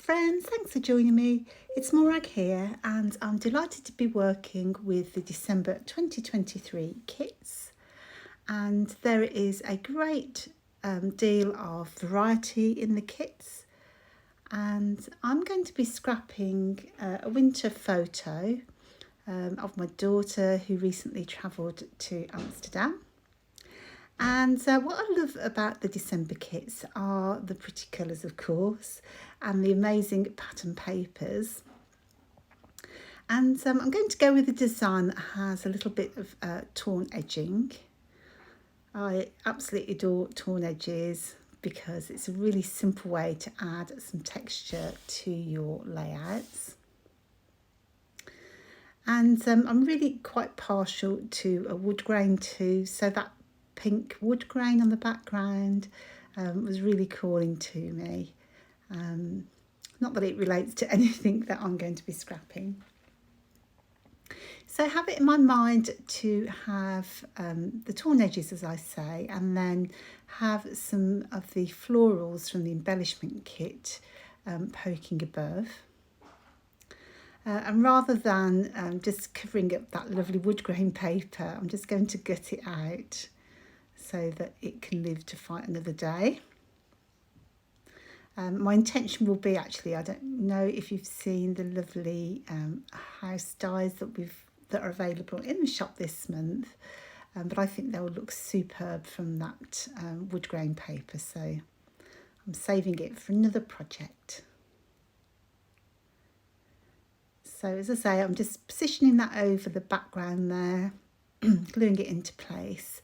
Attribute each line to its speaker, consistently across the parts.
Speaker 1: friends, thanks for joining me. It's Morag here, and I'm delighted to be working with the December 2023 kits. And there is a great deal of variety in the kits. And I'm going to be scrapping a winter photo of my daughter who recently travelled to Amsterdam. And what I love about the December kits are the pretty colours, of course, and the amazing pattern papers. And I'm going to go with a design that has a little bit of torn edging. I absolutely adore torn edges because it's a really simple way to add some texture to your layouts. And I'm really quite partial to a wood grain too, so that pink wood grain on the background was really calling to me. Not that it relates to anything that I'm going to be scrapping. So I have it in my mind to have the torn edges, as I say, and then have some of the florals from the embellishment kit poking above. And rather than just covering up that lovely wood grain paper, I'm just going to gut it out so that it can live to fight another day. My intention will be, actually, I don't know if you've seen the lovely house dyes that are available in the shop this month, but I think they'll look superb from that wood grain paper, so I'm saving it for another project. So as I say, I'm just positioning that over the background there, gluing it into place.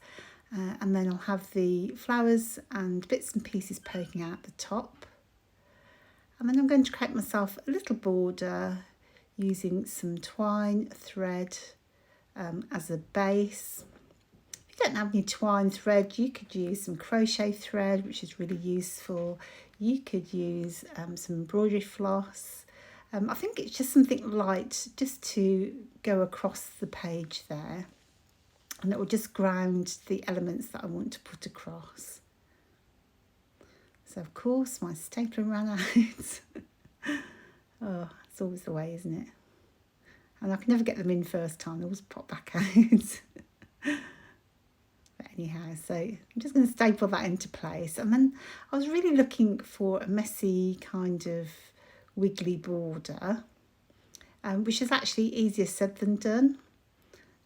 Speaker 1: And then I'll have the flowers and bits and pieces poking out the top. And then I'm going to create myself a little border using some twine thread as a base. If you don't have any twine thread, you could use some crochet thread, which is really useful. You could use some embroidery floss. I think it's just something light just to go across the page there. And it will just ground the elements that I want to put across. So of course my stapler ran out. Oh, it's always the way, isn't it? And I can never get them in first time, they always pop back out. But anyhow, so I'm just going to staple that into place. And then I was really looking for a messy kind of wiggly border, which is actually easier said than done.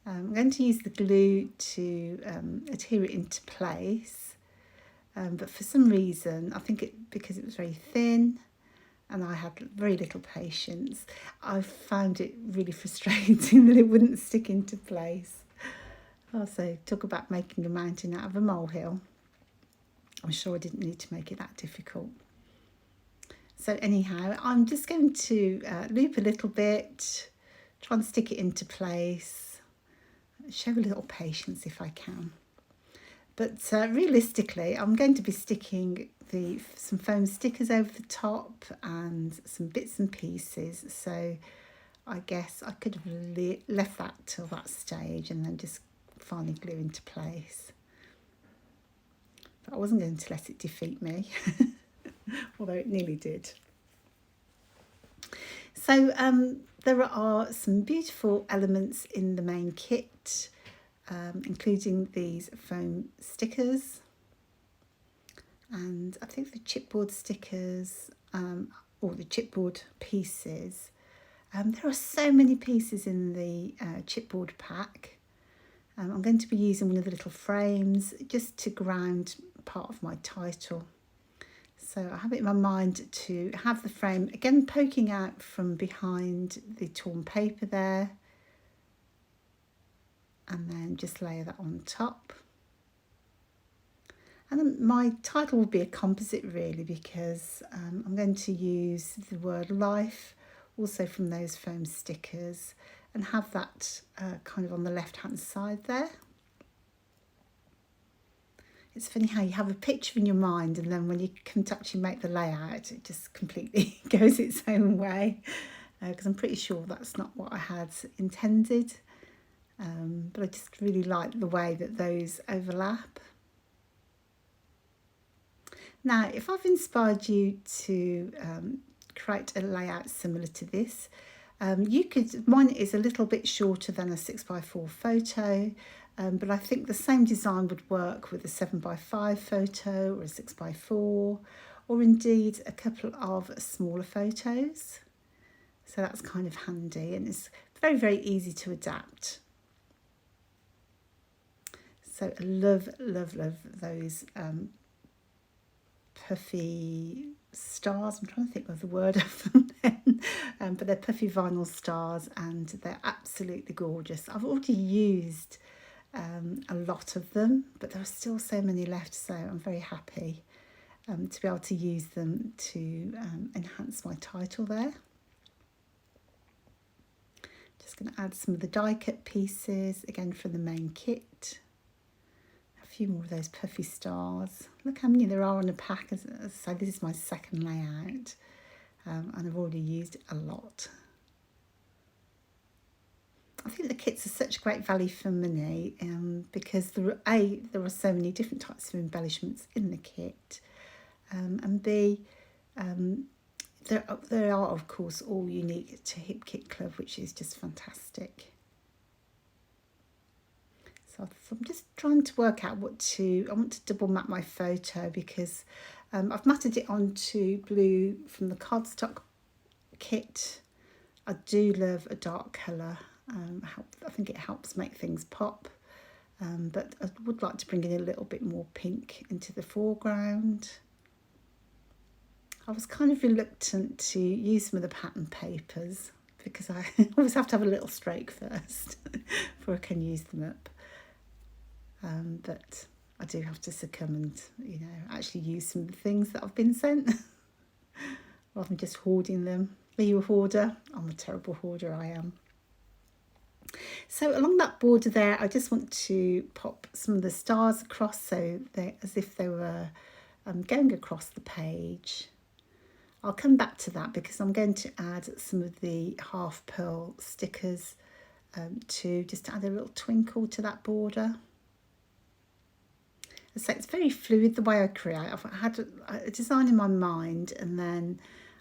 Speaker 1: I'm going to use the glue to adhere it into place, but for some reason, I think because it was very thin and I had very little patience, I found it really frustrating that it wouldn't stick into place. Also, talk about making a mountain out of a molehill. I'm sure I didn't need to make it that difficult. So anyhow, I'm just going to loop a little bit, try and stick it into place. Show a little patience if I can. But realistically, I'm going to be sticking some foam stickers over the top and some bits and pieces. So I guess I could have left that till that stage and then just finally glue into place. But I wasn't going to let it defeat me, although it nearly did. So there are some beautiful elements in the main kit, including these foam stickers, and I think the chipboard stickers, or the chipboard pieces. There are so many pieces in the chipboard pack. I'm going to be using one of the little frames just to ground part of my title. So I have it in my mind to have the frame again poking out from behind the torn paper there, and then just layer that on top. And then my title will be a composite really, because I'm going to use the word life also from those foam stickers and have that kind of on the left hand side there. It's funny how you have a picture in your mind and then when you come to actually make the layout, it just completely goes its own way, because I'm pretty sure that's not what I had intended. But I just really like the way that those overlap. Now, if I've inspired you to create a layout similar to this. Mine is a little bit shorter than a 6x4 photo, but I think the same design would work with a 7x5 photo or a 6x4, or indeed a couple of smaller photos. So that's kind of handy, and it's very, very easy to adapt. So I love, love, love those puffy stars. I'm trying to think of the word of them then. But they're puffy vinyl stars, and they're absolutely gorgeous. I've already used a lot of them, but there are still so many left, so I'm very happy to be able to use them to enhance my title there. Just going to add some of the die cut pieces again from the main kit. A few more of those puffy stars. Look how many there are on a pack. As I say, this is my second layout, and I've already used a lot. I think the kits are such great value for money because there are so many different types of embellishments in the kit, and B, they are of course all unique to Hip Kit Club, which is just fantastic. So I'm just trying to work out I want to double map my photo because I've matted it onto blue from the cardstock kit. I do love a dark colour. I think it helps make things pop, but I would like to bring in a little bit more pink into the foreground. I was kind of reluctant to use some of the pattern papers because I always have to have a little streak first before I can use them up. But I do have to succumb and, actually use some of the things that I've been sent rather than just hoarding them. Are you a hoarder? I'm a terrible hoarder, I am. So along that border there, I just want to pop some of the stars across, so they're as if they were going across the page. I'll come back to that because I'm going to add some of the half pearl stickers just to add a little twinkle to that border. So it's very fluid the way I create. I've had a design in my mind, and then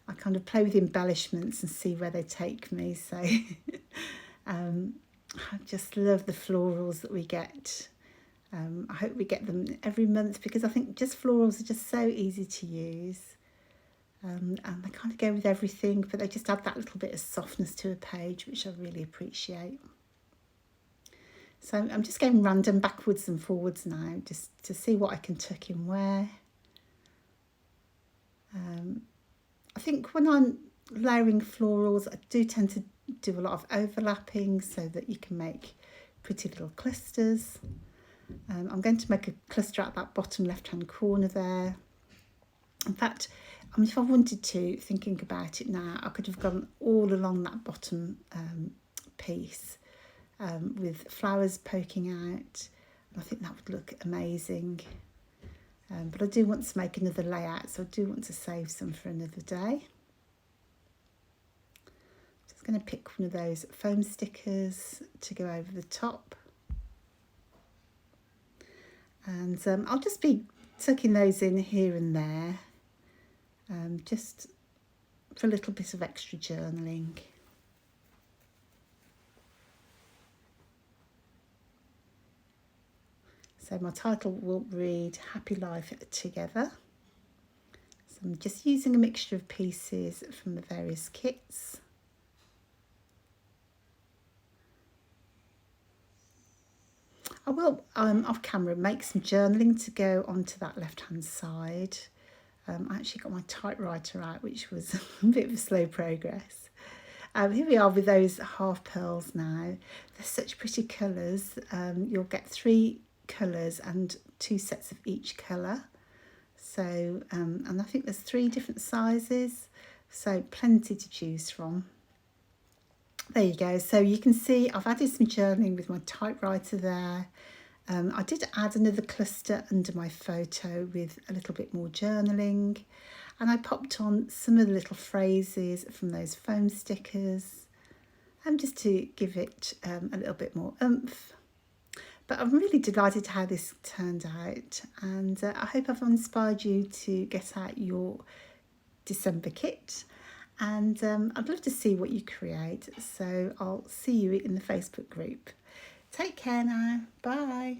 Speaker 1: I kind of play with embellishments and see where they take me. So I just love the florals that we get. I hope we get them every month because I think just florals are just so easy to use. And they kind of go with everything, but they just add that little bit of softness to a page, which I really appreciate. So I'm just going random backwards and forwards now, just to see what I can tuck in where. I think when I'm layering florals, I do tend to do a lot of overlapping so that you can make pretty little clusters. I'm going to make a cluster at that bottom left-hand corner there. In fact, if I wanted to, thinking about it now, I could have gone all along that bottom piece with flowers poking out. I think that would look amazing. But I do want to make another layout, so I do want to save some for another day. Just going to pick one of those foam stickers to go over the top. And I'll just be tucking those in here and there, just for a little bit of extra journaling. So my title will read Happy Life Together. So I'm just using a mixture of pieces from the various kits. I will, off camera, make some journaling to go onto that left-hand side. I actually got my typewriter out, which was a bit of a slow progress. Here we are with those half pearls now. They're such pretty colours. You'll get 3 colours and 2 sets of each colour. So, and I think there's 3 different sizes, so plenty to choose from. There you go. So you can see I've added some journaling with my typewriter there. I did add another cluster under my photo with a little bit more journaling, and I popped on some of the little phrases from those foam stickers, just to give it a little bit more oomph. But I'm really delighted how this turned out, and I hope I've inspired you to get out your December kit. And I'd love to see what you create. So I'll see you in the Facebook group. Take care now. Bye.